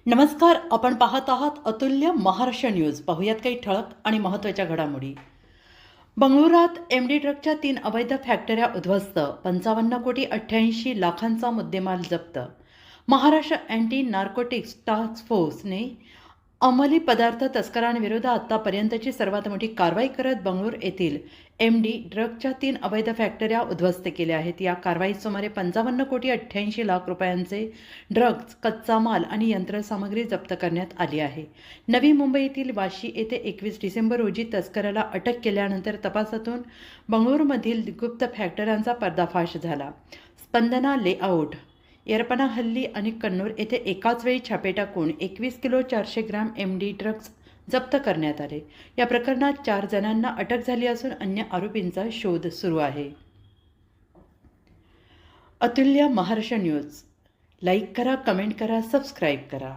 नमस्कार. आपण पाहत आहात अतुल्य महाराष्ट्र न्यूज. पाहुयात काही ठळक आणि महत्त्वाच्या घडामोडी. बंगळुरात एमडी ट्रकच्या 3 अवैध फॅक्टऱ्या उद्ध्वस्त. 55,88,00,000चा मुद्देमाल जप्त. महाराष्ट्र अँटी नार्कोटिक्स टास्क फोर्सने अंमली पदार्थ तस्करांविरोधात आतापर्यंतची सर्वात मोठी कारवाई करत बंगळूर येथील एमडी ड्रगच्या 3 अवैध फॅक्टऱ्या उद्ध्वस्त केल्या आहेत. या कारवाईत सुमारे 55,88,00,000 रुपयांचे ड्रग्ज, कच्चा माल आणि यंत्रसामग्री जप्त करण्यात आली आहे. नवी मुंबईतील वाशी येथे 21 डिसेंबर रोजी तस्कराला अटक केल्यानंतर तपासातून बंगळुरूमधील गुप्त फॅक्टऱ्यांचा पर्दाफाश झाला. स्पंदना लेआउट, येरपनाहल्ली आणि कन्नूर येथे एकाच वेळी छापे टाकून 21 किलो 400 ग्रॅम एमडी ड्रग्ज जप्त करण्यात आले. या प्रकरणात 4 जणांना अटक झाली असून अन्य आरोपींचा शोध सुरू आहे. अतुल्य महाराष्ट्र न्यूज लाईक करा, कमेंट करा, सबस्क्राईब करा.